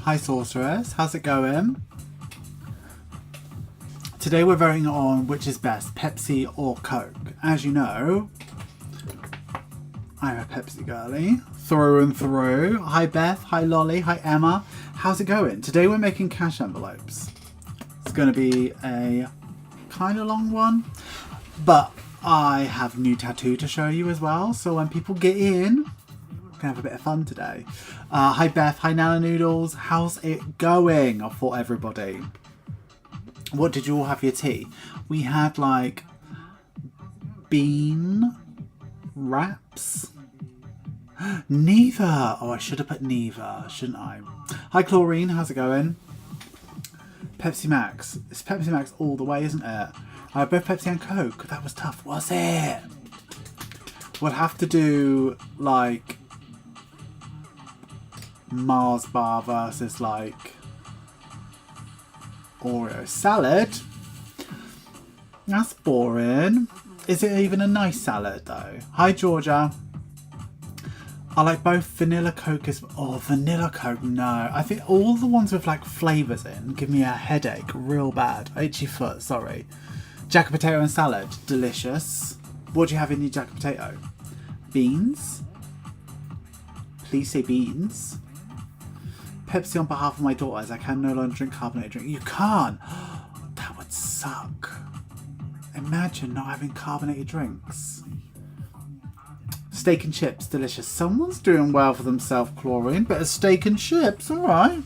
Hi Sorceress, how's it going? Today we're voting on which is best, Pepsi or Coke. As you know, I'm a Pepsi girly, through and through. Hi Beth, hi Lolly, hi Emma. How's it going? Today we're making cash envelopes. It's going to be a kind of long one, but I have a new tattoo to show you as well. So when people get in, we're going to have a bit of fun today. Hi Beth, hi Nana Noodles. How's it going? I thought everybody. What did you all have for your tea? We had like bean wraps. Neither. Oh, I should have put neither, shouldn't I? Hi Chlorine, how's it going? Pepsi Max. It's Pepsi Max all the way, isn't it? Both Pepsi and Coke. That was tough, was it? We'll have to do like Mars bar versus like Oreo salad. That's boring. Is it even a nice salad though? Hi Georgia. I like both vanilla Coke as well. Oh, vanilla Coke, no. I think all the ones with like flavours in give me a headache real bad. Itchy foot, sorry. Jack potato and salad, delicious. What do you have in your jack potato? Beans? Please say beans. Pepsi on behalf of my daughters. I can no longer drink carbonated drink. You can't. That would suck. Imagine not having carbonated drinks. Steak and chips, delicious. Someone's doing well for themselves, Chlorine. Bit of steak and chips, all right.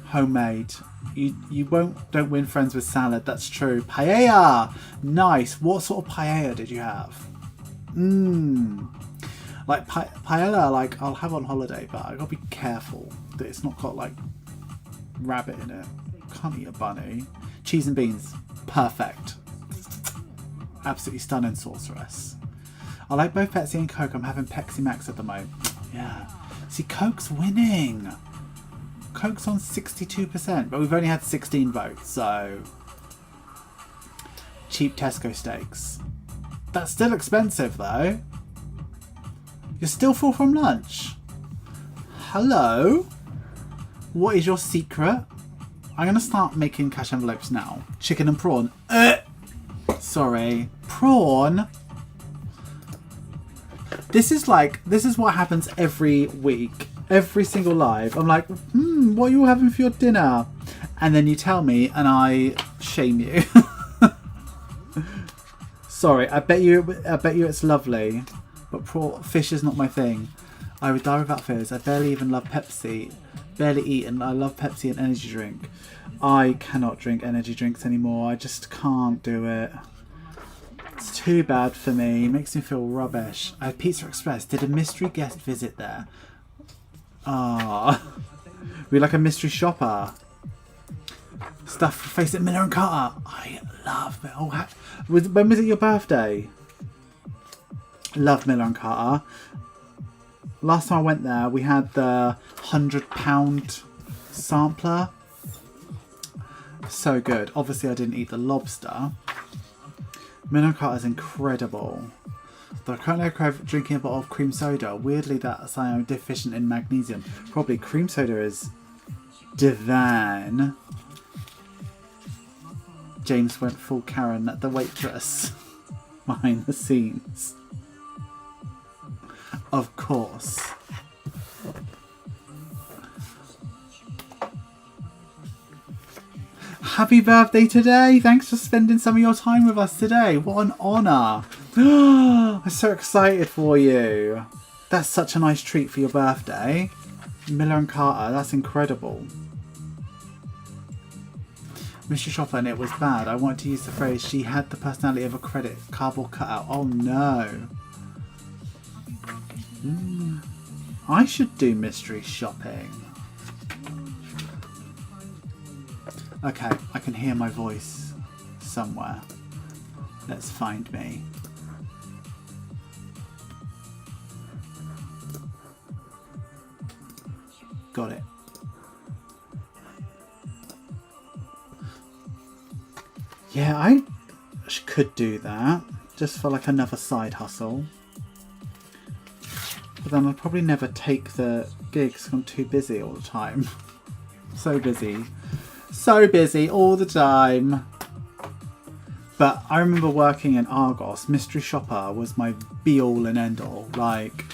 Homemade. You don't win friends with salad. That's true. Paella, nice. What sort of paella did you have? Like paella, like I'll have on holiday, but I gotta be careful that it's not got like rabbit in it. Can't eat a bunny. Cheese and beans, perfect. Absolutely stunning, Sorceress. I like both Pepsi and Coke. I'm having Pepsi Max at the moment. Yeah. See, Coke's winning. Coke's on 62%, but we've only had 16 votes, so... Cheap Tesco steaks. That's still expensive, though. You're still full from lunch. Hello? What is your secret? I'm going to start making cash envelopes now. Chicken and prawn. Sorry. Prawn? This is what happens every week. Every single live. I'm like, what are you having for your dinner? And then you tell me and I shame you. Sorry, I bet you it's lovely. But fish is not my thing. I would die without fizz. I barely even love Pepsi. Barely eat, and I love Pepsi and energy drink. I cannot drink energy drinks anymore. I just can't do it. It's too bad for me. It makes me feel rubbish. I had Pizza Express. Did a mystery guest visit there? Ah, we like a mystery shopper. Stuff face at Miller and Carter. I love it. Oh, when was it your birthday? Love Miller and Carter. Last time I went there, we had the £100 sampler. So good. Obviously, I didn't eat the lobster. Miller and Carter is incredible. Though currently drinking a bottle of cream soda. Weirdly, that's why I'm deficient in magnesium. Probably cream soda is divine. James went full Karen at the waitress behind the scenes. Of course. Happy birthday today. Thanks for spending some of your time with us today. What an honour. I'm so excited for you. That's such a nice treat for your birthday. Miller and Carter, that's incredible. Mr. Shopper, and it was bad. I wanted to use the phrase, she had the personality of a cardboard cutout. Oh no. I should do mystery shopping. Okay, I can hear my voice somewhere. Let's find me. Got it. Yeah, I could do that. Just for like another side hustle. But then I'll probably never take the gigs because I'm too busy all the time. So busy. So busy all the time. But I remember working in Argos. Mystery shopper was my be-all and end-all. Like,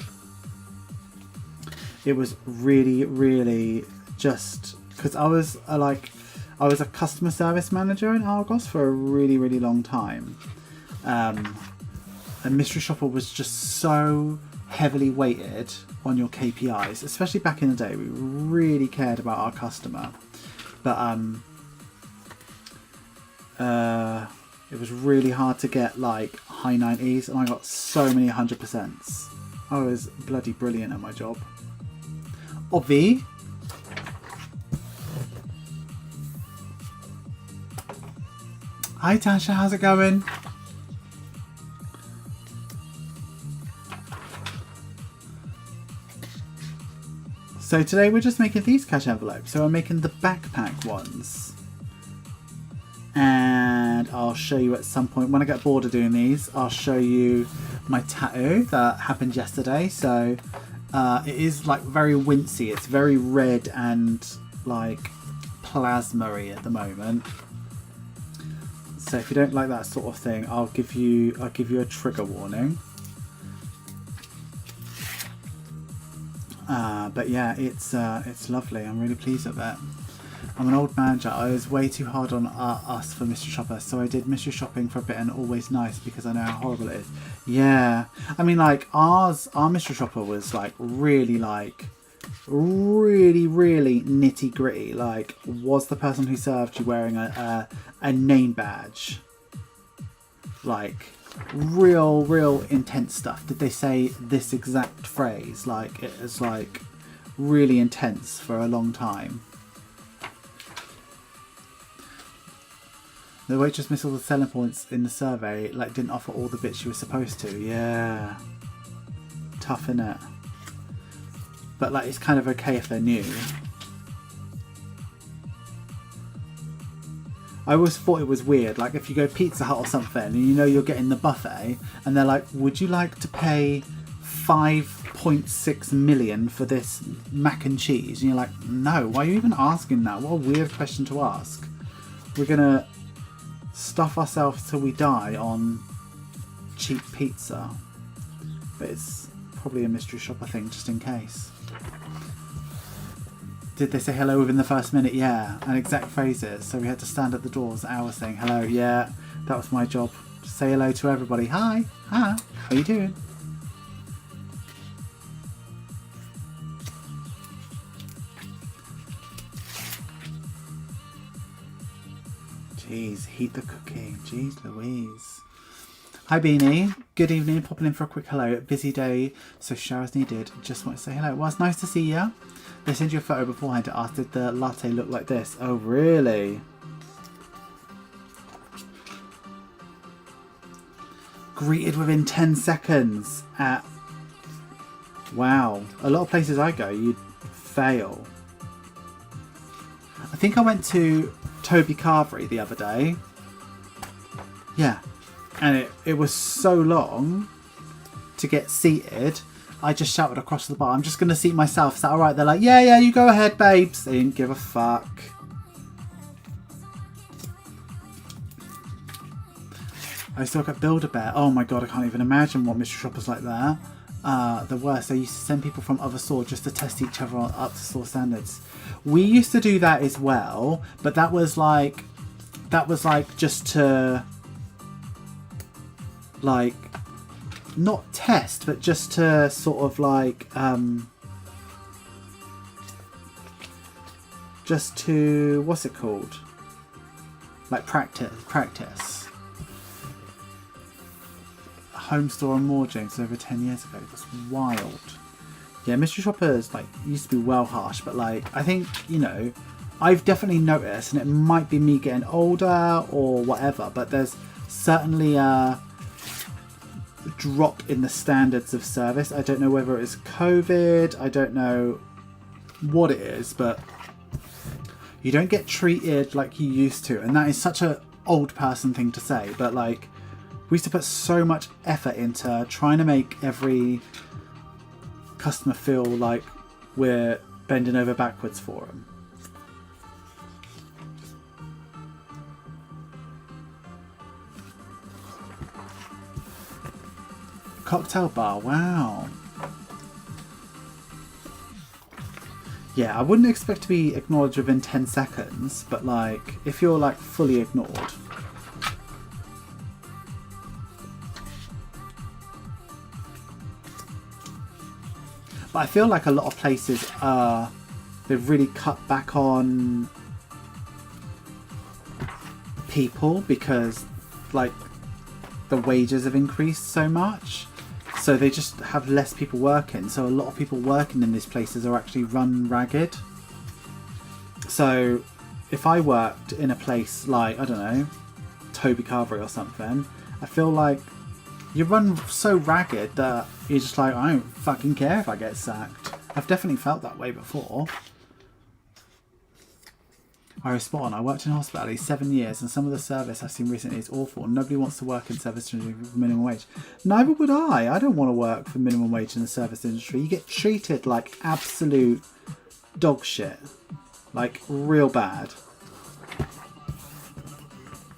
it was really, really just... Because I was a customer service manager in Argos for a really, really long time. And Mystery Shopper was just so heavily weighted on your KPIs, especially back in the day. We really cared about our customer. But it was really hard to get like high 90s, and I got so many 100%s. I was bloody brilliant at my job. Obvi. Hi Tasha, how's it going? So today we're just making these cash envelopes. So I'm making the backpack ones. And I'll show you at some point, when I get bored of doing these, I'll show you my tattoo that happened yesterday. So it is like very wincy. It's very red and like plasma-y at the moment. So if you don't like that sort of thing, I'll give you a trigger warning. But yeah, it's lovely. I'm really pleased with it. I'm an old manager. I was way too hard on us for Mystery Shopper, so I did mystery shopping for a bit and always nice because I know how horrible it is. Yeah, I mean, like our Mystery Shopper was like really nitty gritty. Like, was the person who served you wearing a name badge? Like, real intense stuff. Did they say this exact phrase? Like, it was like really intense for a long time. The waitress missed all the selling points in the survey, like didn't offer all the bits she was supposed to. Yeah. Tough, innit? But like, it's kind of okay if they're new. I always thought it was weird, like if you go Pizza Hut or something and you know you're getting the buffet and they're like, would you like to pay 5.6 million for this mac and cheese? And you're like, no, why are you even asking that? What a weird question to ask. We're gonna stuff ourselves till we die on cheap pizza. But it's probably a Mystery Shopper thing, just in case. Did they say hello within the first minute? Yeah, and exact phrases. So we had to stand at the doors hours saying hello. Yeah, that was my job. Just say hello to everybody. Hi, how you doing? Jeez, heat the cooking. Jeez Louise. Hi Beanie, good evening, popping in for a quick hello. Busy day, so showers needed. Just want to say hello. Well, it's nice to see you. They sent you a photo beforehand to ask did the latte look like this. Oh really? Greeted within 10 seconds at... Wow. A lot of places I go, you'd fail. I think I went to Toby Carvery the other day. Yeah. And it was so long to get seated. I just shouted across the bar, I'm just going to seat myself. Is that alright? They're like, yeah, you go ahead, babes. They didn't give a fuck. I used to work at Build-A-Bear. Oh my god, I can't even imagine what mystery shoppers like there. The worst. They used to send people from other stores just to test each other up to store standards. We used to do that as well, but that was like just to like not test, but just to sort of like just to, what's it called, like practice. Home store on Moor James over 10 years ago. That's wild. Yeah, mystery shoppers like used to be well harsh, but like I think, you know, I've definitely noticed, and it might be me getting older or whatever, but there's certainly a drop in the standards of service. I don't know whether it's COVID, I don't know what it is, but you don't get treated like you used to, and that is such an old person thing to say, but like we used to put so much effort into trying to make every customer feel like we're bending over backwards for them. cocktail bar. Wow. Yeah, I wouldn't expect to be acknowledged within 10 seconds, but like, if you're like fully ignored. But I feel like a lot of places, they've really cut back on people because like the wages have increased so much. So they just have less people working. So a lot of people working in these places are actually run ragged. So if I worked in a place like, I don't know, Toby Carvery or something, I feel like you run so ragged that you're just like, I don't fucking care if I get sacked. I've definitely felt that way before. I was spot on. I worked in hospitality 7 years, and some of the service I've seen recently is awful. Nobody wants to work in service industry for minimum wage. Neither would I. I don't want to work for minimum wage in the service industry. You get treated like absolute dog shit. Like, real bad.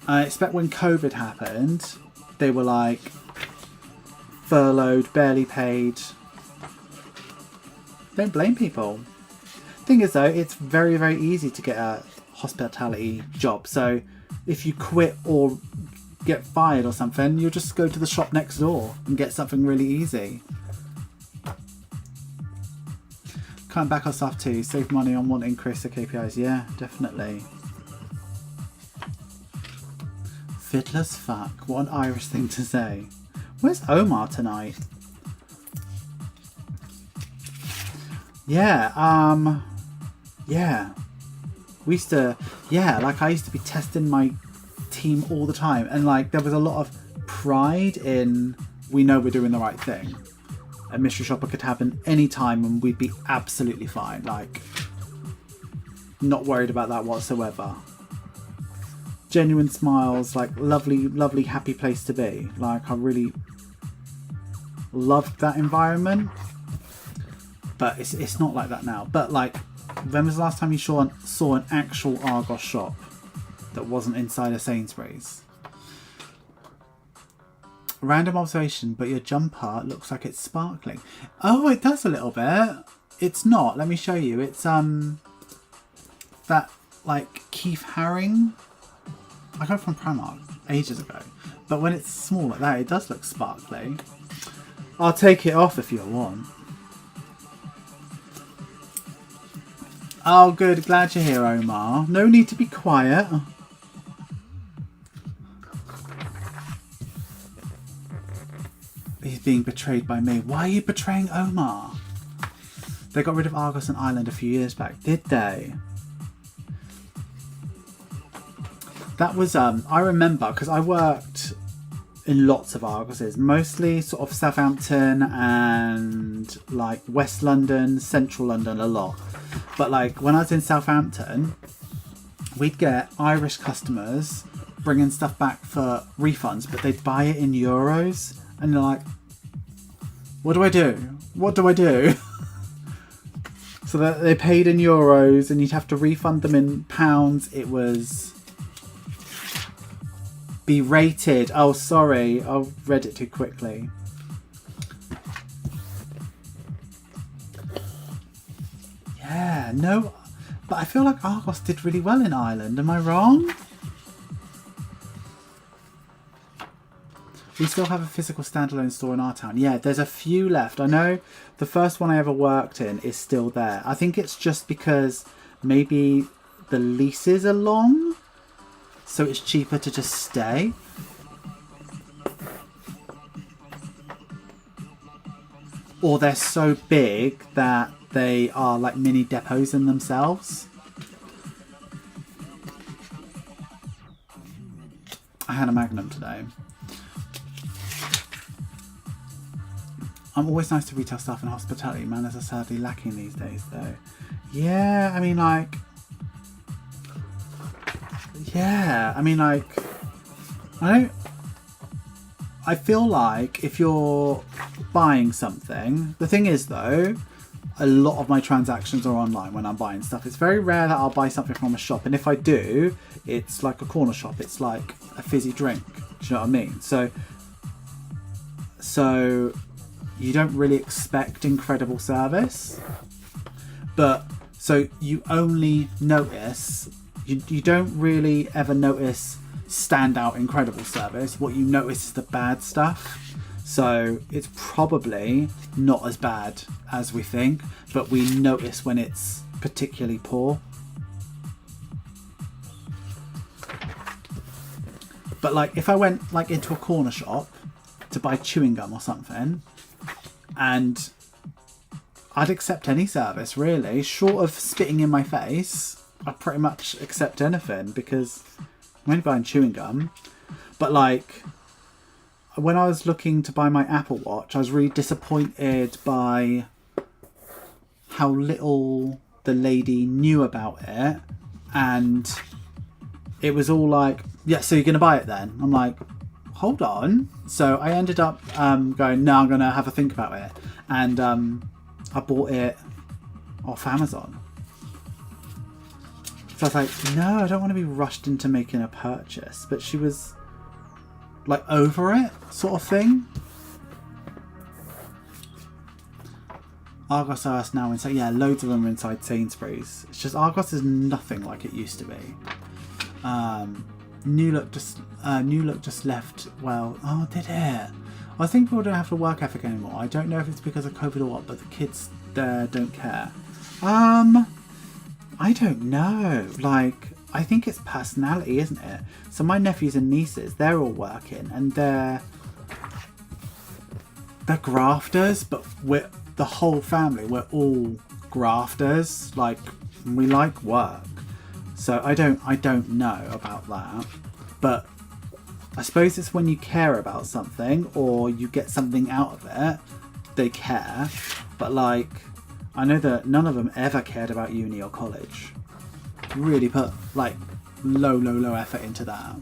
I expect when COVID happened, they were like furloughed, barely paid. Don't blame people. Thing is though, it's very, very easy to get a hospitality job. So if you quit or get fired or something, you'll just go to the shop next door and get something really easy. Cutting back on stuff too, save money on wanting increase the KPIs. Yeah, definitely. Fiddler's fuck. What an Irish thing to say. Where's Omar tonight? Yeah, yeah. We used to, yeah, like I used to be testing my team all the time, and like there was a lot of pride in, we know we're doing the right thing. A mystery shopper could happen any time and we'd be absolutely fine. Like, not worried about that whatsoever. Genuine smiles, like lovely, lovely, happy place to be. Like, I really loved that environment. But it's not like that now. But like, when was the last time you saw an actual Argos shop that wasn't inside a Sainsbury's? Random observation, but your jumper looks like it's sparkling. Oh, it does a little bit. It's not. Let me show you. It's that like Keith Haring. I got it from Primark ages ago. But when it's small like that, it does look sparkly. I'll take it off if you want. Oh, good. Glad you're here, Omar. No need to be quiet. He's being betrayed by me. Why are you betraying Omar? They got rid of Argos and Ireland a few years back, did they? That was, I remember, because I worked in lots of Argoses, mostly sort of Southampton and like West London, Central London a lot. But like when I was in Southampton, we'd get Irish customers bringing stuff back for refunds, but they'd buy it in euros, and they're like, what do I do? What do I do? So that they paid in euros and you'd have to refund them in pounds. It was berated. Oh, sorry. I read it too quickly. Yeah, no, but I feel like Argos did really well in Ireland. Am I wrong? We still have a physical standalone store in our town. Yeah, there's a few left. I know the first one I ever worked in is still there. I think it's just because maybe the leases are long, so it's cheaper to just stay. Or they're so big that they are like mini depots in themselves. I had a Magnum today. I'm always nice to retail staff and hospitality. Manners are sadly lacking these days though. Yeah, I mean like... Yeah, I mean like... I feel like if you're buying something... The thing is though, a lot of my transactions are online when I'm buying stuff. It's very rare that I'll buy something from a shop. And if I do, it's like a corner shop. It's like a fizzy drink. Do you know what I mean? So you don't really expect incredible service. But so you only notice, you don't really ever notice standout incredible service. What you notice is the bad stuff. So it's probably not as bad as we think, but we notice when it's particularly poor. But like if I went like into a corner shop to buy chewing gum or something, and I'd accept any service really, short of spitting in my face. I'd pretty much accept anything because I'm only buying chewing gum. But like when I was looking to buy my Apple Watch, I was really disappointed by how little the lady knew about it. And it was all like, yeah, so you're going to buy it then? I'm like, hold on. So I ended up going, no, I'm going to have a think about it. And I bought it off Amazon. So I was like, no, I don't want to be rushed into making a purchase. But she was like over it, sort of thing. Argos are us now inside. Yeah, loads of them are inside Sainsbury's. It's just Argos is nothing like it used to be. New Look just left. Well, oh, did it? I think people don't have the work ethic anymore. I don't know if it's because of COVID or what, but the kids there don't care. I don't know. Like, I think it's personality, isn't it? So my nephews and nieces, they're all working and they're grafters, but we're the whole family. We're all grafters. Like, we like work. So I don't know about that. But I suppose it's when you care about something or you get something out of it, they care. But like, I know that none of them ever cared about uni or college. Really put like low effort into that.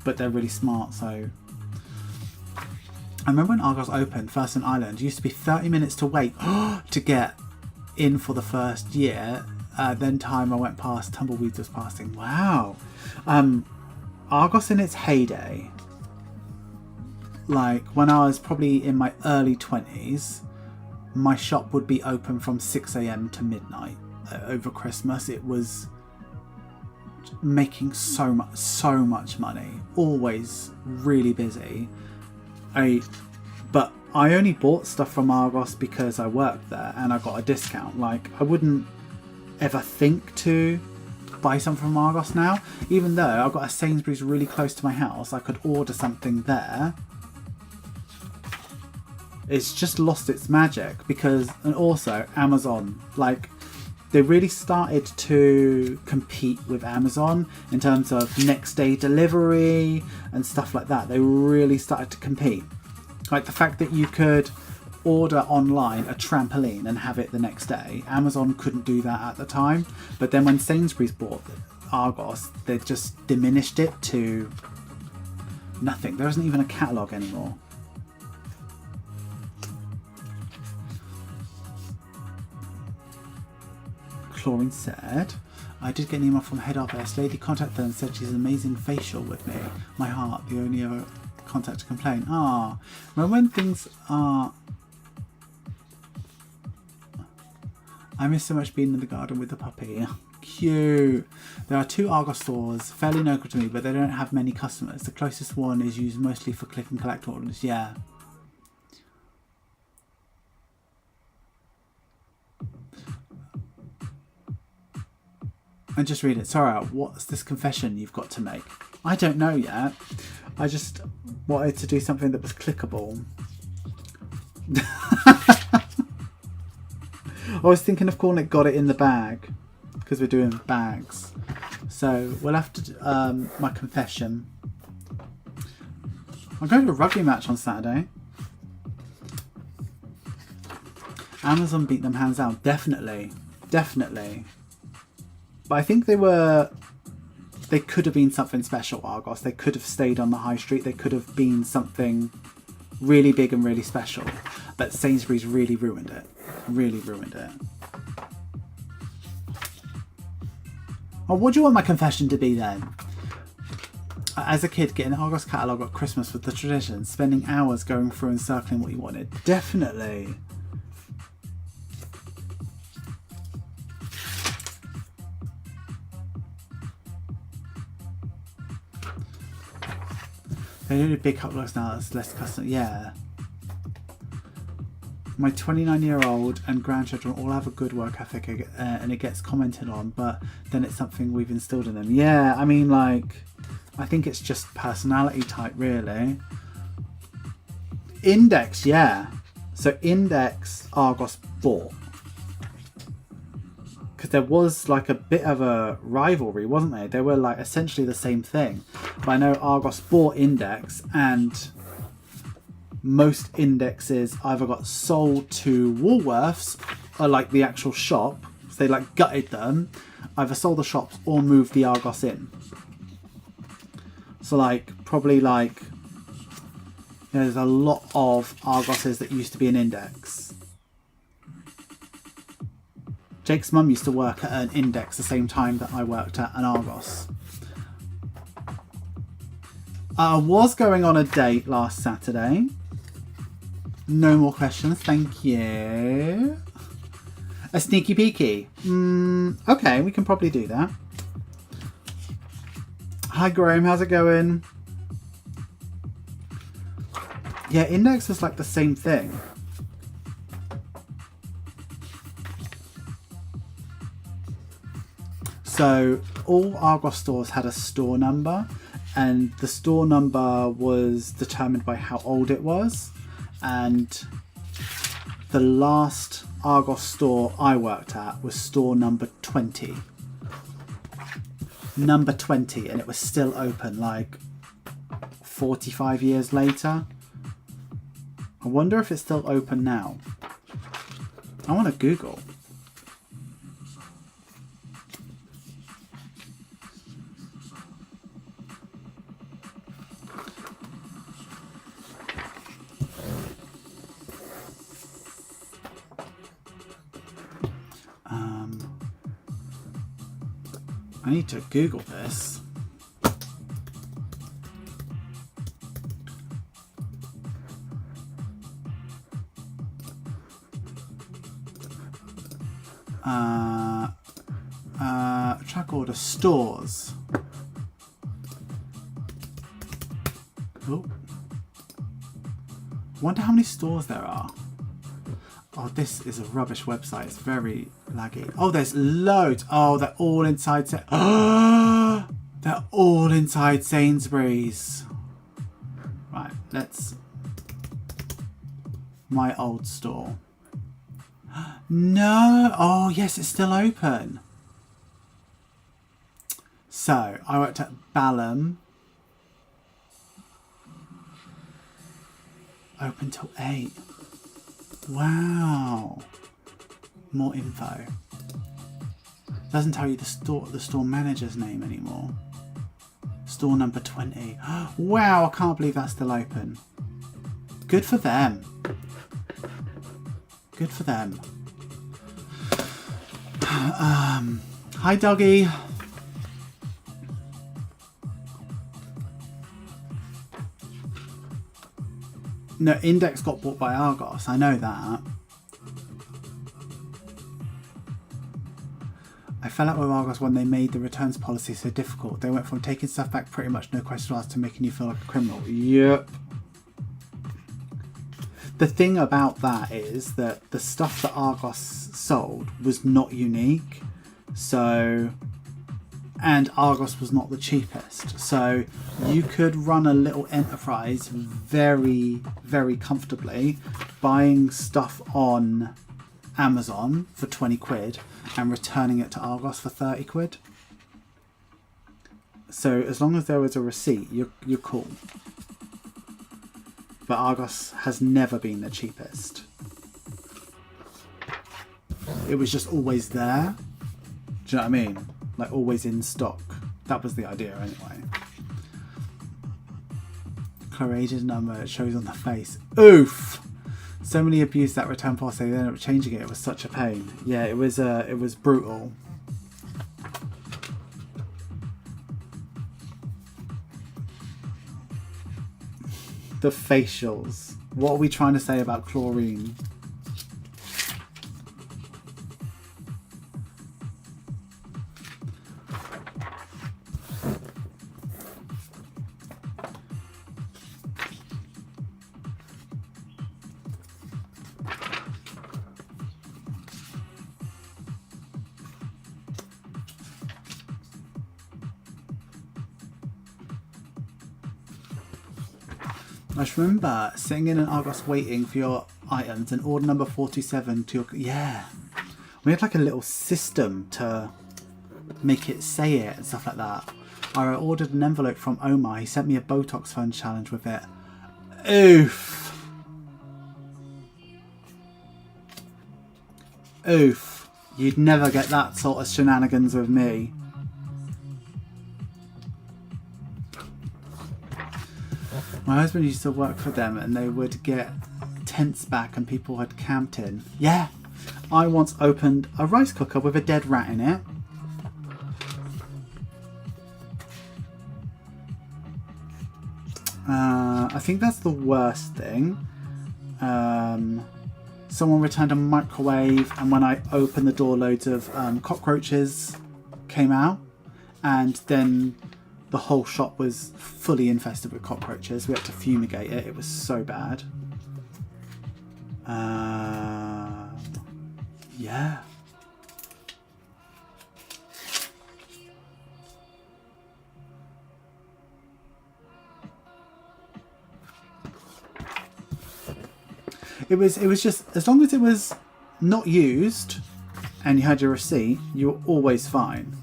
But they're really smart, so. I remember when Argos opened, first in Ireland, it used to be 30 minutes to wait to get in for the first year. Then time I went past, Tumbleweeds was passing. Wow. Argos in its heyday, like when I was probably in my early 20s, my shop would be open from 6 a.m. to midnight over Christmas. It was making so much money, always really busy. But I only bought stuff from Argos because I worked there and I got a discount. Like, I wouldn't ever think to buy something from Argos now, even though I've got a Sainsbury's really close to my house. I could order something there. It's just lost its magic because, and also Amazon, like, they really started to compete with Amazon in terms of next day delivery and stuff like that. They really started to compete. Like the fact that you could order online a trampoline and have it the next day. Amazon couldn't do that at the time. But then when Sainsbury's bought Argos, they just diminished it to nothing. There isn't even a catalogue anymore. Chlorine said, I did get an email from head office. Lady contacted her and said she's an amazing facial with me. My heart, the only other contact to complain. Ah, remember when things are... I miss so much being in the garden with the puppy. Cute. There are 2 Argos stores, fairly local to me, but they don't have many customers. The closest one is used mostly for click and collect orders. Yeah. And just read it. Sorry, what's this confession you've got to make? I don't know yet. I just wanted to do something that was clickable. I was thinking of calling it Got It in the Bag, because we're doing bags. So we'll have to do my confession. I'm going to a rugby match on Saturday. Amazon beat them hands down. Definitely. Definitely. But I think they could have been something special, Argos. They could have stayed on the high street. They could have been something really big and really special. But Sainsbury's really ruined it. Really ruined it. Oh, what do you want my confession to be then? As a kid, getting an Argos catalogue at Christmas was the tradition, spending hours going through and circling what you wanted. Definitely. They do big catalogues now, that's less custom. Yeah. My 29-year-old and grandchildren all have a good work ethic, and it gets commented on, but then it's something we've instilled in them. Yeah, I mean, like, I think it's just personality type, really. Index, yeah. So Index, Argos bought. Because there was like a bit of a rivalry, wasn't there? They were like essentially the same thing. But I know Argos bought Index, and most indexes either got sold to Woolworths, or like the actual shop, so they like gutted them, either sold the shops or moved the Argos in. So like probably like, you know, there's a lot of Argoses that used to be an Index. Jake's mum used to work at an Index the same time that I worked at an Argos. I was going on a date last Saturday. No more questions, thank you. A sneaky peeky. Okay, we can probably do that. Hi Graham, how's it going? Yeah, Index was like the same thing. So all Argos stores had a store number, and the store number was determined by how old it was. And the last Argos store I worked at was store number 20. Number 20, and it was still open like 45 years later. I wonder if it's still open now. I want to Google. I need to Google this. Track order stores. Oh. Wonder how many stores there are. Oh, this is a rubbish website. It's very laggy. Oh, there's loads. Oh, they're all inside. They're all inside Sainsbury's. Right, let's. My old store. No. Oh, yes, it's still open. So, I worked at Balham. Open till 8. Wow. More info. Doesn't tell you the store manager's name anymore. Store number 20. Wow, I can't believe that's still open. Good for them. Good for them. Hi, doggy. No, Index got bought by Argos. I know that. I fell out with Argos when they made the returns policy so difficult. They went from taking stuff back pretty much no questions asked to making you feel like a criminal. Yep. The thing about that is that the stuff that Argos sold was not unique. So, and Argos was not the cheapest. So you could run a little enterprise very, very comfortably buying stuff on Amazon for 20 quid and returning it to Argos for 30 quid. So as long as there was a receipt, you're cool. But Argos has never been the cheapest. It was just always there. Do you know what I mean? Like always in stock. That was the idea anyway. Courageous number, it shows on the face. Oof! So many abused that return policy, they ended up changing it. It was such a pain. Yeah, it was brutal. The facials. What are we trying to say about chlorine? I just remember sitting in an Argos waiting for your items and order number 427 to your... Yeah. We had like a little system to make it say it and stuff like that. I ordered an envelope from Omar. He sent me a Botox phone challenge with it. Oof. Oof. You'd never get that sort of shenanigans with me. My husband used to work for them and they would get tents back and people had camped in. Yeah, I once opened a rice cooker with a dead rat in it. I think that's the worst thing. Someone returned a microwave and when I opened the door loads of cockroaches came out, and then the whole shop was fully infested with cockroaches. We had to fumigate it. It was so bad. Yeah. It was just, as long as it was not used and you had your receipt, you were always fine.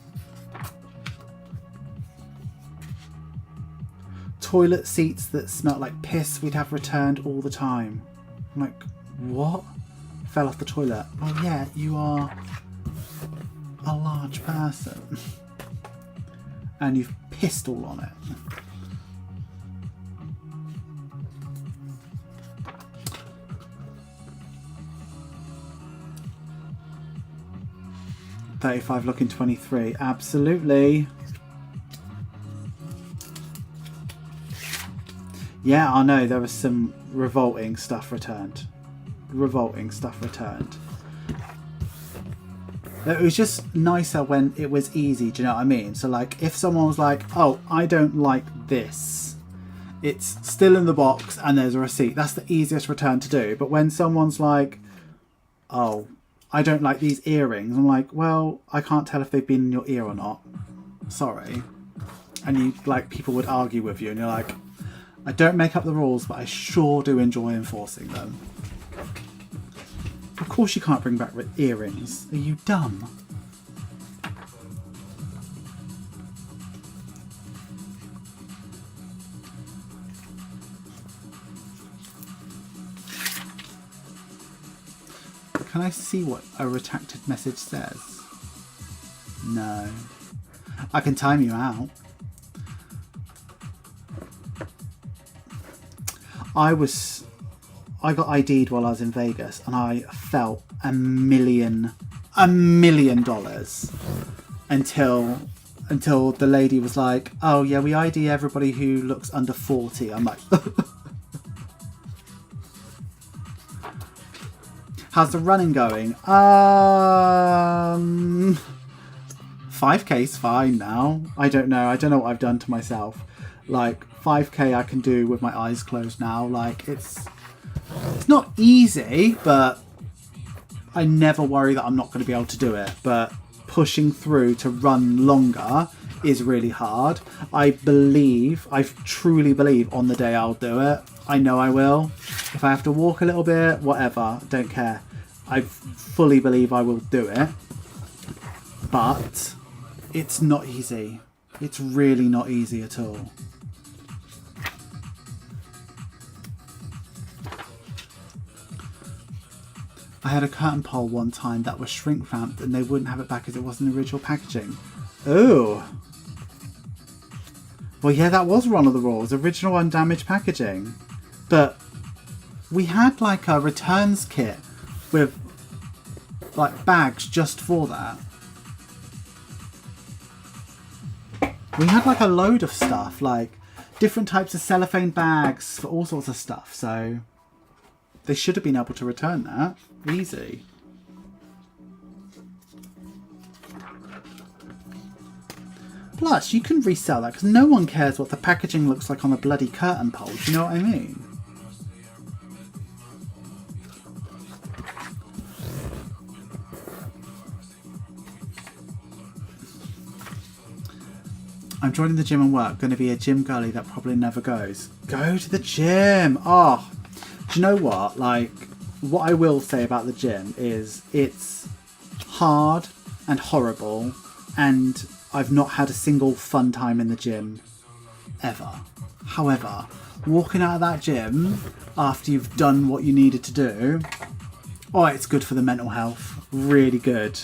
Toilet seats that smelt like piss we'd have returned all the time. I'm like, what? Fell off the toilet. Well, yeah, you are a large person. And you've pissed all on it. $35 looking $23. Absolutely. Yeah, I know there was some revolting stuff returned. Revolting stuff returned. It was just nicer when it was easy, do you know what I mean? So like if someone was like, oh, I don't like this, it's still in the box and there's a receipt. That's the easiest return to do. But when someone's like, oh, I don't like these earrings, I'm like, well, I can't tell if they've been in your ear or not. Sorry. And you like people would argue with you and you're like, I don't make up the rules, but I sure do enjoy enforcing them. Of course you can't bring back earrings. Are you dumb? Can I see what a retracted message says? No. I can time you out. I got ID'd while I was in Vegas and I felt $1 million until the lady was like, oh yeah, we ID everybody who looks under 40. I'm like, how's the running going? 5K's fine now. I don't know what I've done to myself. Like 5K I can do with my eyes closed now. Like it's not easy, but I never worry that I'm not going to be able to do it. But pushing through to run longer is really hard. I truly believe on the day I'll do it. I know I will. If I have to walk a little bit, whatever, don't care. I fully believe I will do it. But it's not easy. It's really not easy at all. I had a curtain pole one time that was shrink wrapped and they wouldn't have it back as it wasn't original packaging. Oh. Well, yeah, that was one of the rules. Original undamaged packaging. But we had like a returns kit with like bags just for that. We had like a load of stuff like different types of cellophane bags for all sorts of stuff. So they should have been able to return that. Easy. Plus, you can resell that because no one cares what the packaging looks like on a bloody curtain pole. Do you know what I mean? I'm joining the gym and work. Going to be a gym girly that probably never goes. Go to the gym. Oh, do you know what? Like, what I will say about the gym is it's hard and horrible, and I've not had a single fun time in the gym ever. However, walking out of that gym after you've done what you needed to do, oh, it's good for the mental health. Really good.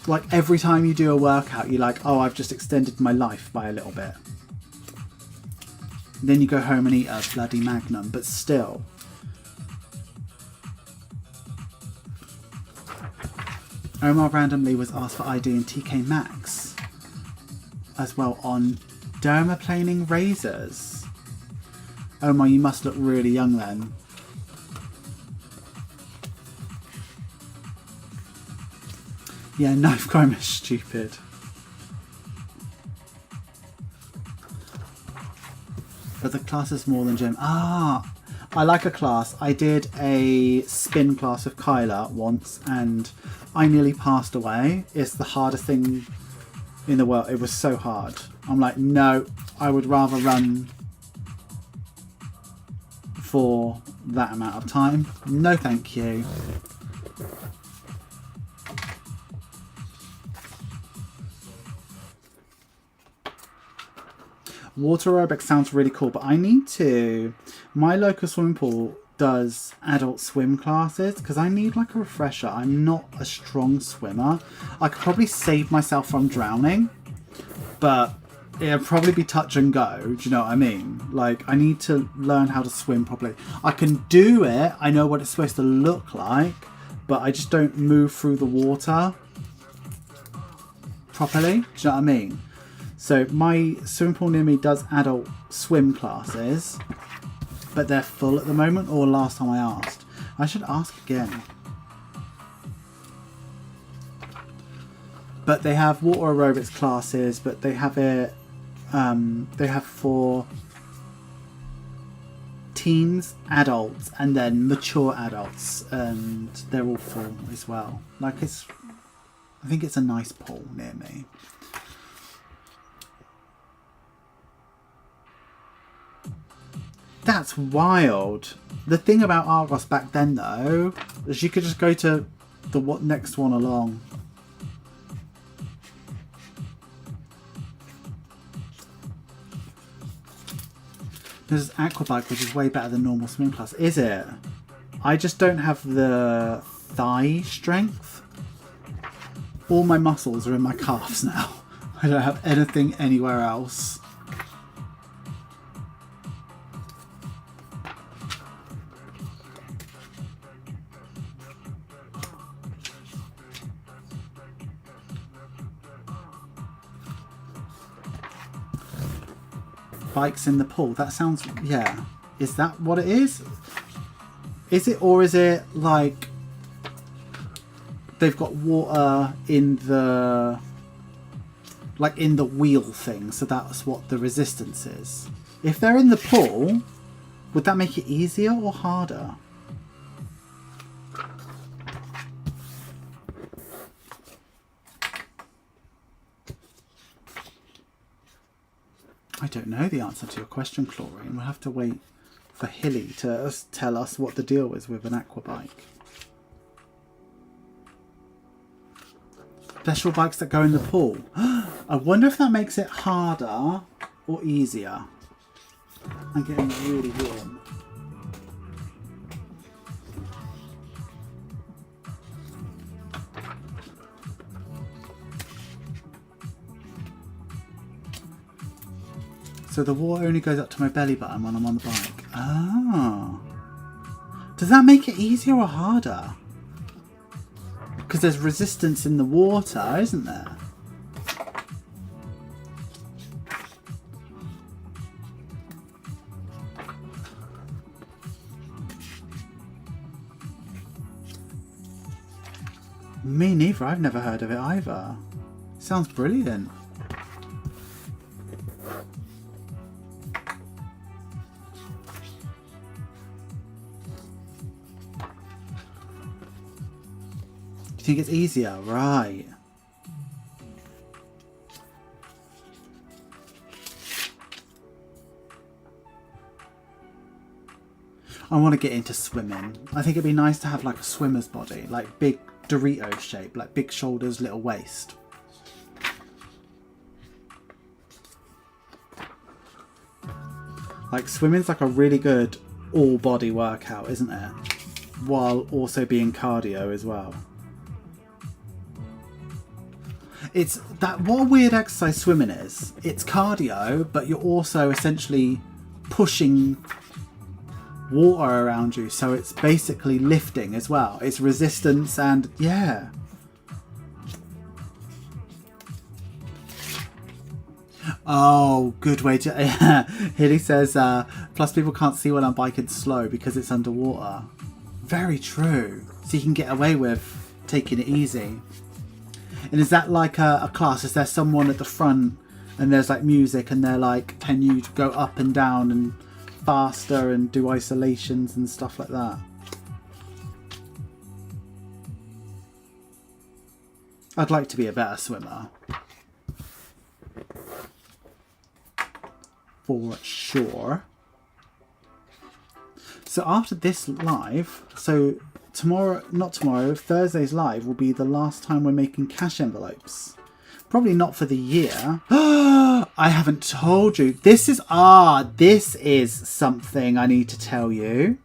Like every time you do a workout, you're like, oh, I've just extended my life by a little bit. Then you go home and eat a bloody Magnum, but still. Omar randomly was asked for ID in TK Maxx as well on dermaplaning razors. Omar, you must look really young then. Yeah, knife crime is stupid. But the class is more than gym. Ah, I like a class. I did a spin class with Kyla once and I nearly passed away. It's the hardest thing in the world. It was so hard. I'm like, no, I would rather run for that amount of time. No, thank you. Water aerobics sounds really cool, but I need to... My local swimming pool does adult swim classes because I need like a refresher. I'm not a strong swimmer. I could probably save myself from drowning, but it'd probably be touch and go. Do you know what I mean? Like, I need to learn how to swim properly. I can do it. I know what it's supposed to look like, but I just don't move through the water properly. Do you know what I mean? So my swimming pool near me does adult swim classes, but they're full at the moment, or last time I asked. I should ask again. But they have water aerobics classes, but they have it, they have for teens, adults, and then mature adults, and they're all full as well. Like it's, I think it's a nice pool near me. That's wild. The thing about Argos back then, though, is you could just go to the next one along. There's Aquabike, which is way better than normal swim class. Is it? I just don't have the thigh strength. All my muscles are in my calves now. I don't have anything anywhere else. Bikes in the pool. That sounds, yeah. Is that what it is? Is it, or is it like they've got water in the, like in the wheel thing, so that's what the resistance is? If they're in the pool, would that make it easier or harder? I don't know the answer to your question, Chlorine. We'll have to wait for Hilly to tell us what the deal is with an aquabike. Special bikes that go in the pool. I wonder if that makes it harder or easier. I'm getting really warm. So the water only goes up to my belly button when I'm on the bike. Oh. Does that make it easier or harder? Because there's resistance in the water, isn't there? Me neither. I've never heard of it either. Sounds brilliant. Do you think it's easier? Right. I want to get into swimming. I think it'd be nice to have like a swimmer's body, like big Dorito shape, like big shoulders, little waist. Like swimming's like a really good all body workout, isn't it? While also being cardio as well. It's that, what a weird exercise swimming is. It's cardio, but you're also essentially pushing water around you, so it's basically lifting as well. It's resistance and yeah. Oh, good way to... Hilly says, plus people can't see when I'm biking slow because it's underwater. Very true. So you can get away with taking it easy. And is that like a class? Is there someone at the front and there's like music and they're like, can you go up and down and faster and do isolations and stuff like that? I'd like to be a better swimmer. For sure. So after this live, so tomorrow, not tomorrow, Thursday's live will be the last time we're making cash envelopes. Probably not for the year. I haven't told you. This is something I need to tell you.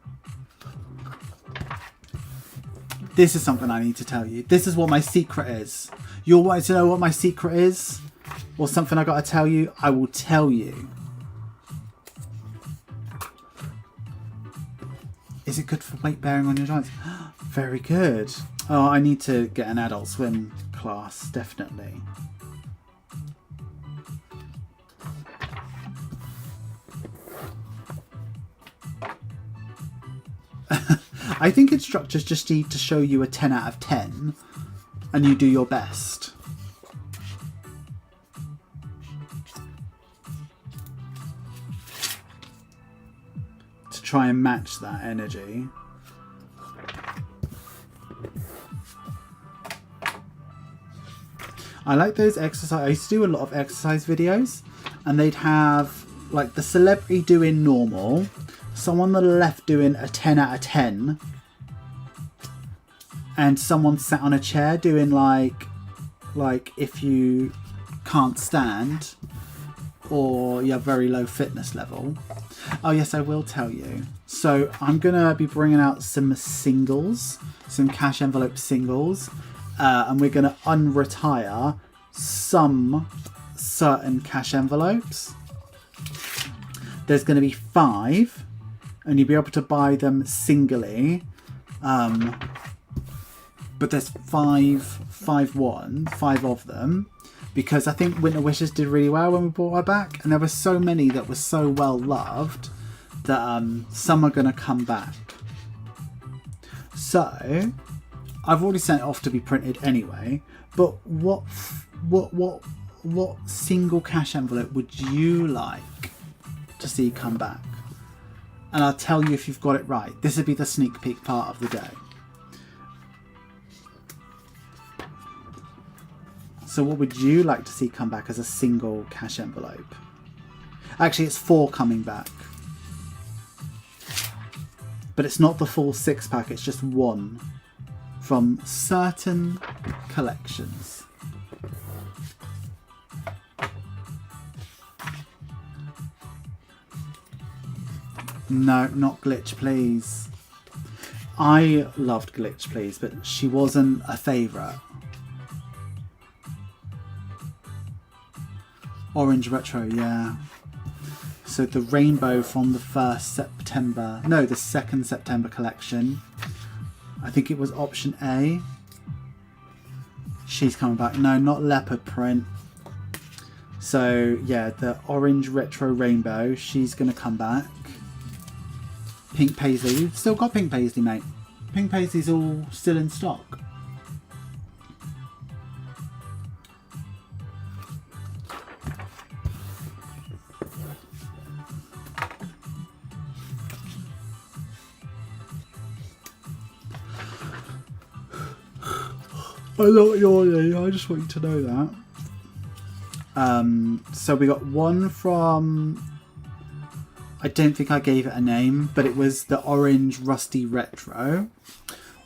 This is something I need to tell you. This is what my secret is. You're wanting to know what my secret is? Or something I got to tell you? I will tell you. Is it good for weight bearing on your joints? Very good. Oh, I need to get an adult swim class, definitely. I think instructors just need to show you a 10 out of 10 and you do your best. To try and match that energy. I like those exercise. I used to do a lot of exercise videos and they'd have like the celebrity doing normal, someone on the left doing a 10 out of 10, and someone sat on a chair doing like if you can't stand or you have very low fitness level. Oh yes, I will tell you. So I'm gonna be bringing out some singles, some cash envelope singles, and we're gonna unretire some certain cash envelopes. There's gonna be 5, and you'll be able to buy them singly. But there's 5 of them, because I think Winter Wishes did really well when we brought her back, and there were so many that were so well loved that some are going to come back. So I've already sent it off to be printed anyway. But what single cash envelope would you like to see come back? And I'll tell you if you've got it right. This would be the sneak peek part of the day. So what would you like to see come back as a single cash envelope? Actually, it's 4 coming back. But it's not the full 6-pack, it's just 1 from certain collections. No, not Glitch Please. I loved Glitch Please, but she wasn't a favourite. Orange Retro, yeah. So the rainbow from the 2nd September collection. I think it was option A. She's coming back. No, not leopard print. So yeah, the orange retro rainbow, she's going to come back. Pink paisley. We've still got pink paisley, mate. Pink paisley's all still in stock. I'm not yawning, I just want you to know that. So we got one from... I don't think I gave it a name, but it was the Orange Rusty Retro.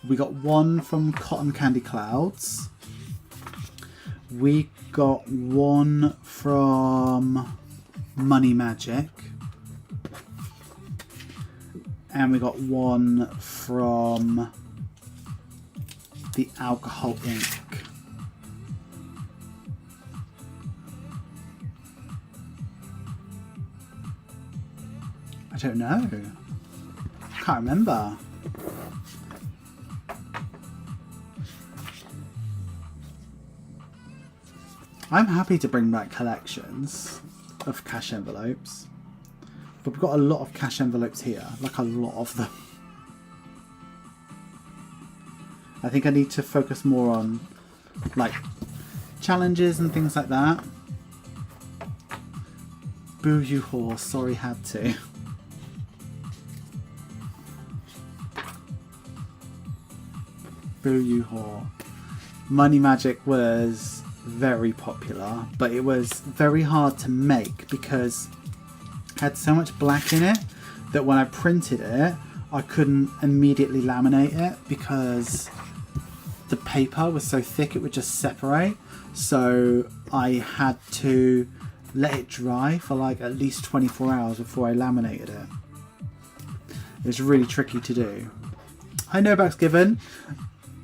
We got one from Cotton Candy Clouds. We got one from Money Magic. And we got one from the Alcohol Ink. I don't know. Can't remember. I'm happy to bring back collections of cash envelopes. But we've got a lot of cash envelopes here. Like a lot of them. I think I need to focus more on like challenges and things like that. Boo you horse, sorry had to. Boo you whore. Money Magic was very popular, but it was very hard to make because it had so much black in it that when I printed it, I couldn't immediately laminate it because the paper was so thick it would just separate. So I had to let it dry for like at least 24 hours before I laminated it. It was really tricky to do. Hi Noback's Given.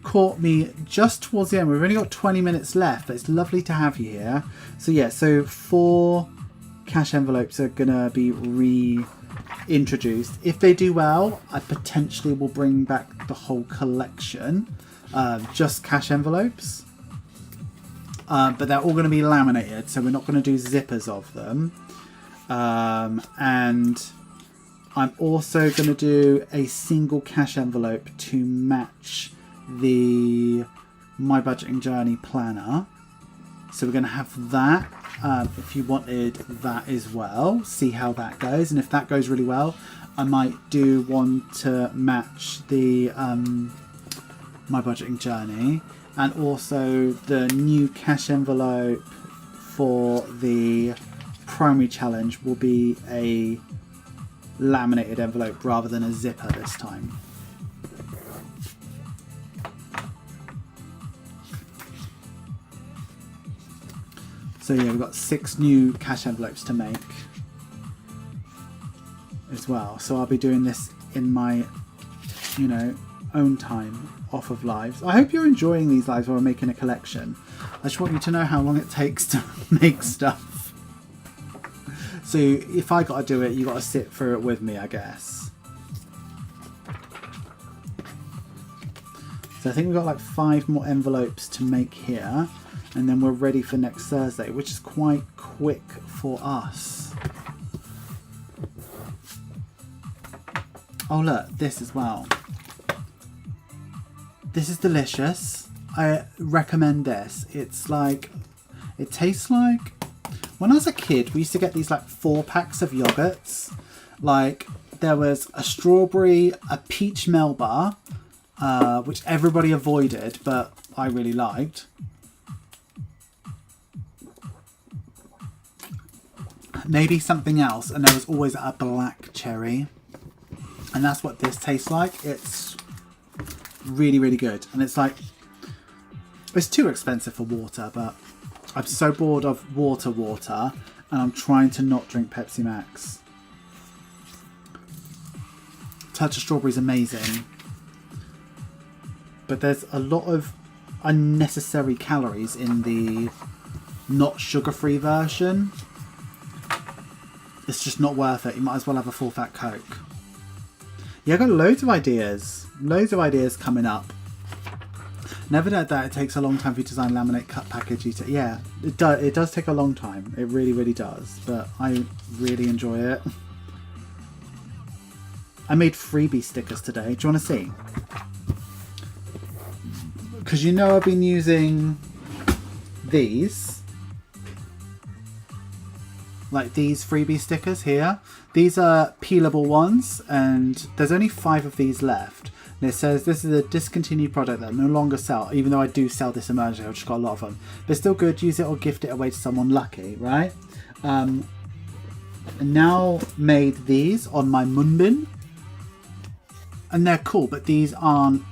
Caught me just towards the end. We've only got 20 minutes left, but it's lovely to have you here. So yeah, so 4 cash envelopes are gonna be reintroduced. If they do well, I potentially will bring back the whole collection, just cash envelopes. But they're all going to be laminated, so we're not going to do zippers of them. And I'm also going to do a single cash envelope to match the My Budgeting Journey planner. So we're going to have that. If you wanted that as well, see how that goes. And if that goes really well, I might do one to match the My Budgeting Journey. And also the new cash envelope for the primary challenge will be a laminated envelope rather than a zipper this time. So yeah, we've got 6 new cash envelopes to make as well. So I'll be doing this in my, you know, own time off of lives. I hope you're enjoying these lives while we're making a collection. I just want you to know how long it takes to make stuff. So if I gotta do it, you gotta sit through it with me, I guess. So I think we've got like 5 more envelopes to make here, and then we're ready for next Thursday, which is quite quick for us. Oh look, this as well. This is delicious. I recommend this. It's like, it tastes like, when I was a kid, we used to get these like 4 packs of yogurts. Like there was a strawberry, a peach Melba, which everybody avoided, but I really liked. Maybe something else, and there was always a black cherry. And that's what this tastes like. It's really, really good. And it's like, it's too expensive for water, but I'm so bored of water, and I'm trying to not drink Pepsi Max. Touch of Strawberry is amazing, but there's a lot of unnecessary calories in the not sugar-free version. It's just not worth it. You might as well have a full fat Coke. Yeah, I've got loads of ideas. Loads of ideas coming up. Never doubt that it takes a long time for you to design, laminate, cut, package, eat it. Yeah, it does take a long time. It really, really does. But I really enjoy it. I made freebie stickers today. Do you want to see? Because you know I've been using these. Like these freebie stickers here. These are peelable ones, and there's only 5 of these left. And it says this is a discontinued product that I no longer sell, even though I do sell this emergency. I've just got a lot of them. But it's still good. Use it or gift it away to someone lucky, right? I now made these on my munbin. And they're cool, but these aren't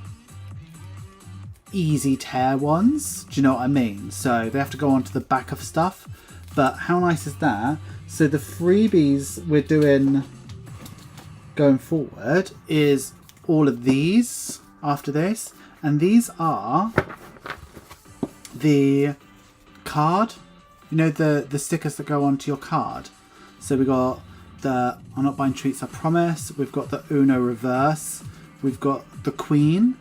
easy tear ones. Do you know what I mean? So they have to go onto the back of stuff. But how nice is that? So the freebies we're doing going forward is all of these after this. And these are the card. You know, the stickers that go onto your card. So we got the I'm not buying treats, I promise. We've got the Uno reverse. We've got the Queen.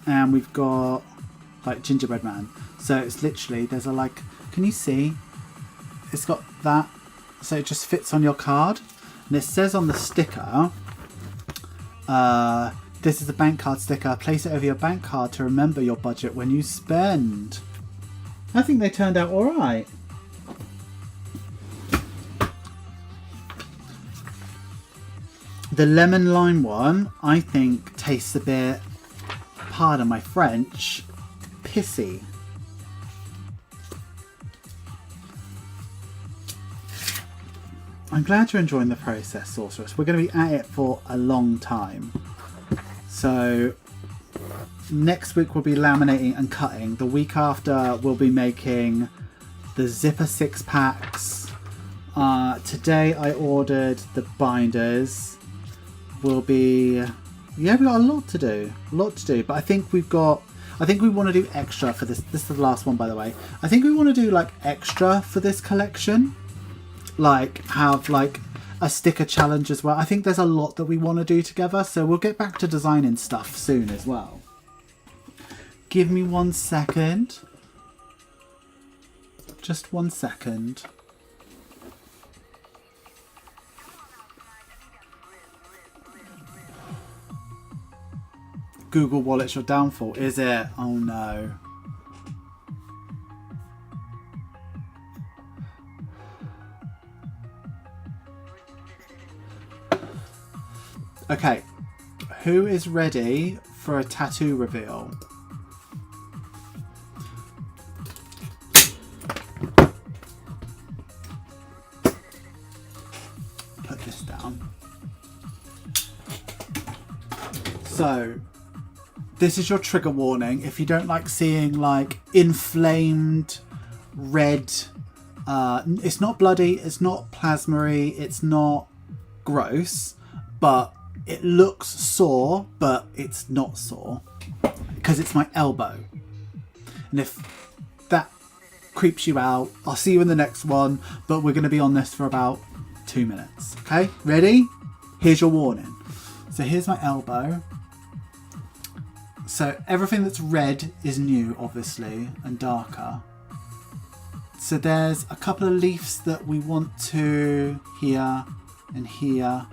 And we've got like Gingerbread Man. So it's literally, there's a like, can you see? It's got that. So it just fits on your card. And it says on the sticker, this is a bank card sticker. Place it over your bank card to remember your budget when you spend. I think they turned out all right. The lemon lime one, I think, tastes a bit, pardon my French, pissy. I'm glad you're enjoying the process, Sorceress. We're going to be at it for a long time. So next week we'll be laminating and cutting. The week after we'll be making the zipper 6-packs. Today I ordered the binders. We'll be, yeah, we've got a lot to do. But I think we want to do extra for this. This is the last one, by the way. I think we want to do like extra for this collection. Like have like a sticker challenge as well. I think there's a lot that we want to do together. So we'll get back to designing stuff soon as well. Give me 1 second. Just 1 second. Google Wallet's your downfall, is it? Oh no. Okay, who is ready for a tattoo reveal? Put this down. So, this is your trigger warning. If you don't like seeing like inflamed red, it's not bloody, it's not plasma-y, it's not gross, but it looks sore, but it's not sore because it's my elbow. And if that creeps you out, I'll see you in the next one, but we're going to be on this for about 2 minutes. Okay, ready? Here's your warning. So here's my elbow. So everything that's red is new, obviously, and darker. So there's a couple of leaves that we want to here and here.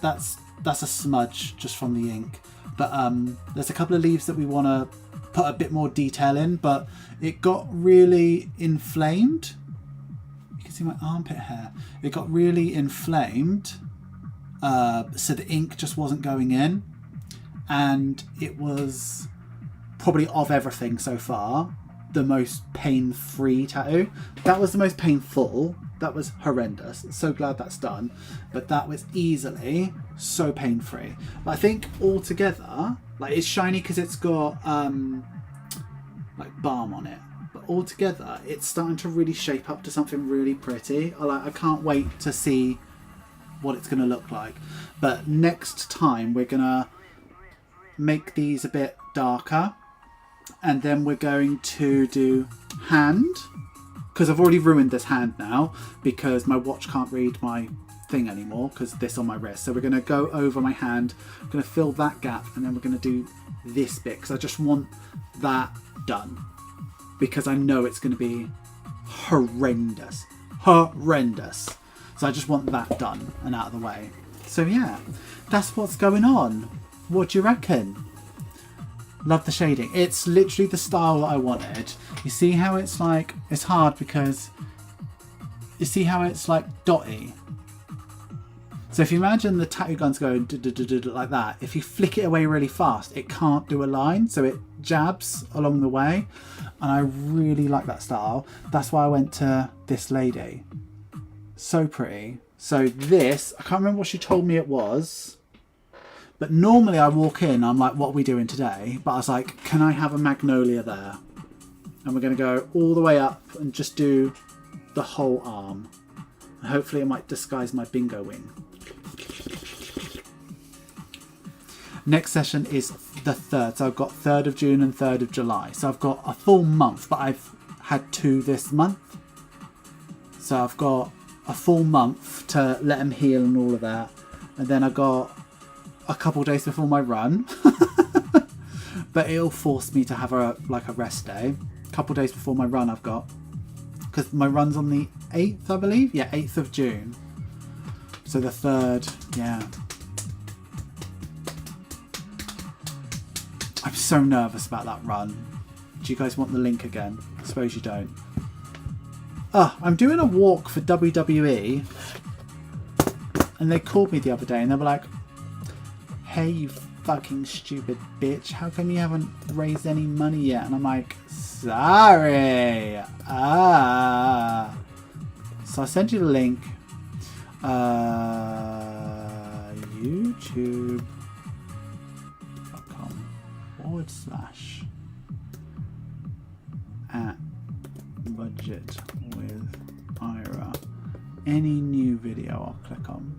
That's a smudge just from the ink. But there's a couple of leaves that we want to put a bit more detail in, but it got really inflamed. You can see my armpit hair. It got really inflamed, so the ink just wasn't going in. And it was probably, of everything so far, the most pain-free tattoo. That was the most painful. That was horrendous. So glad that's done. But that was easily so pain-free. But I think altogether, like, it's shiny because it's got like balm on it. But altogether, it's starting to really shape up to something really pretty. I can't wait to see what it's going to look like. But next time, we're going to make these a bit darker, and then we're going to do hand, because I've already ruined this hand now because my watch can't read my thing anymore because this on my wrist. So we're going to go over my hand, I'm going to fill that gap, and then we're going to do this bit because I just want that done because I know it's going to be horrendous. So I just want that done and out of the way. So yeah, that's what's going on. What do you reckon? Love the shading. It's literally the style that I wanted. You see how it's like, it's hard because you see how it's like dotty. So if you imagine the tattoo guns going like that, if you flick it away really fast, it can't do a line, so it jabs along the way. And I really like that style. That's why I went to this lady. So pretty. So this, I can't remember what she told me it was, but normally I walk in, I'm like, what are we doing today? But I was like, can I have a magnolia there? And we're going to go all the way up and just do the whole arm. And hopefully it might disguise my bingo wing. Next session is the 3rd. So I've got 3rd of June and 3rd of July. So I've got a full month, but I've had 2 this month. So I've got a full month to let them heal and all of that. And then I got a couple days before my run. But it'll force me to have a rest day. A couple days before my run I've got. Because my run's on the 8th, I believe. Yeah, 8th of June. So the 3rd, yeah. I'm so nervous about that run. Do you guys want the link again? I suppose you don't. I'm doing a walk for WWE. And they called me the other day and they were like, hey, you fucking stupid bitch. How come you haven't raised any money yet? And I'm like, sorry. So I'll send you the link. YouTube.com/. At budget with Ira. Any new video I'll click on.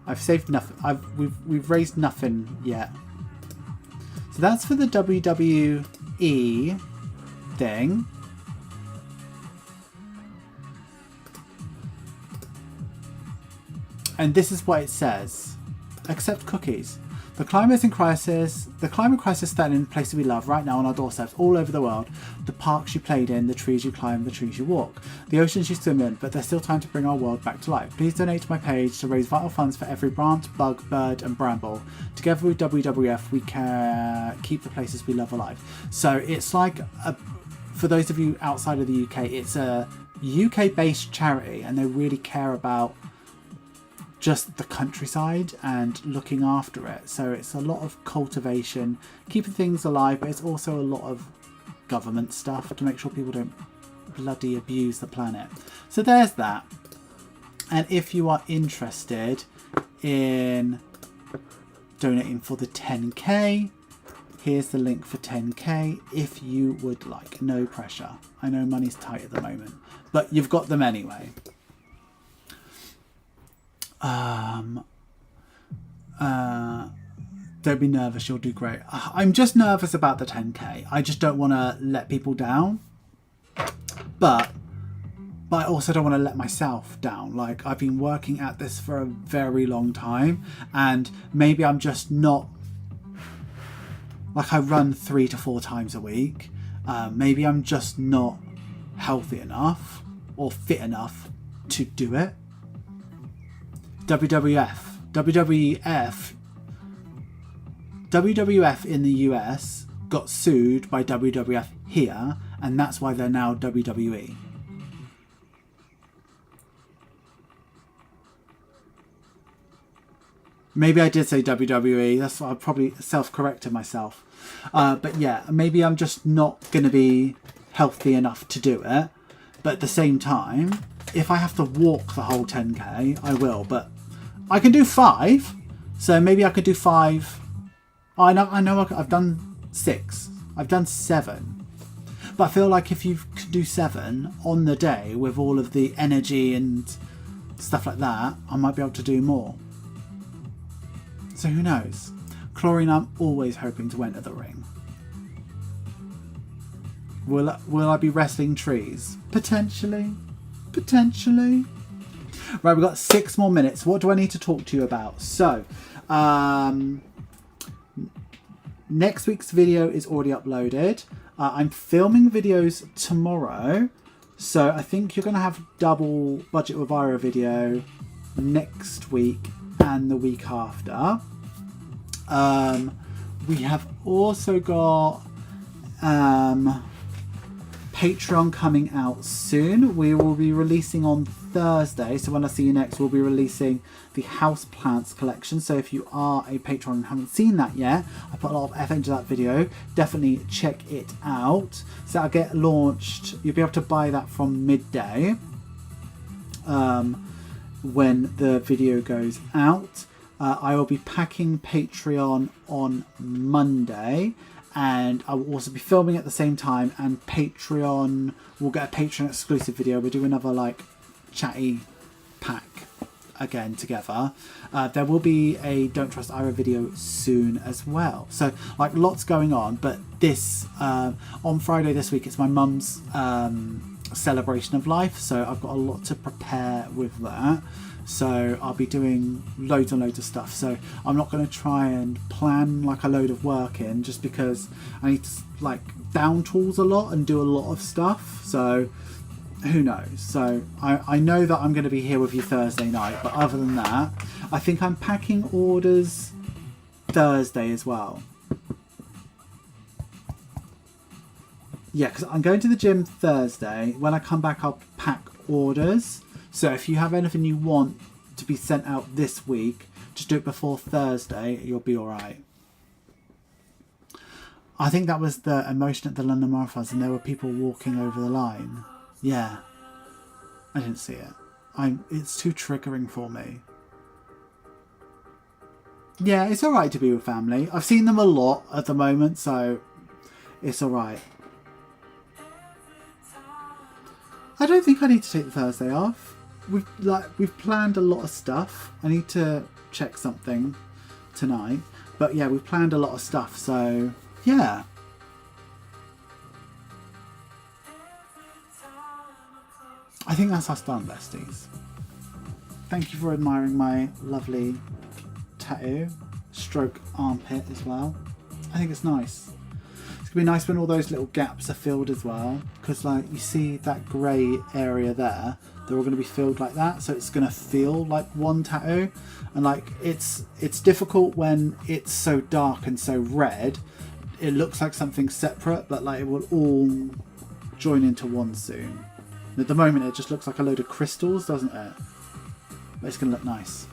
I've saved nothing. We've raised nothing yet. So that's for the WWE thing. And this is what it says. Accept cookies. The climate crisis standing in the places we love right now on our doorsteps all over the world. The parks you played in, the trees you climb, the trees you walk. The oceans you swim in, but there's still time to bring our world back to life. Please donate to my page to raise vital funds for every plant, bug, bird and bramble. Together with WWF, we can keep the places we love alive. So it's like, for those of you outside of the UK, it's a UK-based charity and they really care about just the countryside and looking after it. So it's a lot of cultivation, keeping things alive, but it's also a lot of government stuff to make sure people don't bloody abuse the planet. So there's that. And if you are interested in donating for the 10k, here's the link for 10k if you would like. No pressure. I know money's tight at the moment, but you've got them anyway. Don't be nervous, you'll do great. I'm just nervous about the 10k. I just don't want to let people down, but I also don't want to let myself down. Like, I've been working at this for a very long time, and maybe I'm just not, like, I run 3 to 4 times a week. Maybe I'm just not healthy enough or fit enough to do it. WWF in the US got sued by WWF here, and that's why they're now WWE. Maybe I did say WWE, that's why I probably self-corrected myself. But yeah, maybe I'm just not going to be healthy enough to do it. But at the same time, if I have to walk the whole 10k, I will. But I can do 5, so maybe I could do 5. I know I've done 6. I've done 7. But I feel like if you could do 7 on the day with all of the energy and stuff like that, I might be able to do more. So who knows? Chlorine, I'm always hoping to enter the ring. Will I be wrestling trees? Potentially. Potentially. Right, we've got 6 more minutes. What do I need to talk to you about? So, next week's video is already uploaded. I'm filming videos tomorrow. So I think you're going to have double Budget with Ira video next week and the week after. we have also got Patreon coming out soon. We will be releasing on Thursday, so when I see you next, we'll be releasing the Houseplants collection. So if you are a patron and haven't seen that yet, I put a lot of effort into that video. Definitely check it out. So that'll get launched. You'll be able to buy that from midday when the video goes out. I will be packing Patreon on Monday, and I will also be filming at the same time, and Patreon will get a Patreon exclusive video. We'll do another like chatty pack again together. There will be a Don't Trust Ira video soon as well. So like lots going on, but this on Friday this week it's my mum's celebration of life, so I've got a lot to prepare with that. So I'll be doing loads and loads of stuff. So I'm not going to try and plan like a load of work in, just because I need to like down tools a lot and do a lot of stuff. So who knows? So I know that I'm going to be here with you Thursday night, but other than that, I think I'm packing orders Thursday as well. Yeah, because I'm going to the gym Thursday. When I come back, I'll pack orders. So if you have anything you want to be sent out this week, just do it before Thursday. You'll be all right. I think that was the emotion at the London Marathons, and there were people walking over the line. Yeah, I didn't see it. It's too triggering for me. Yeah, it's all right to be with family. I've seen them a lot at the moment, so it's all right. I don't think I need to take the Thursday off. We've planned a lot of stuff. I need to check something tonight, but yeah, we've planned a lot of stuff. So yeah. I think that's us done, besties. Thank you for admiring my lovely tattoo, stroke armpit as well. I think it's nice. It's gonna be nice when all those little gaps are filled as well, because like you see that grey area there, they're all going to be filled like that, so it's going to feel like one tattoo. And like it's difficult when it's so dark and so red. It looks like something separate, but like it will all join into one soon. And at the moment it just looks like a load of crystals, doesn't it? But it's going to look nice.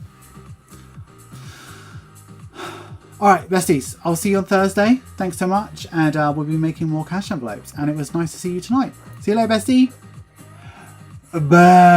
Alright, besties, I'll see you on Thursday. Thanks so much, and we'll be making more cash envelopes. And it was nice to see you tonight. See you later, bestie. Bye.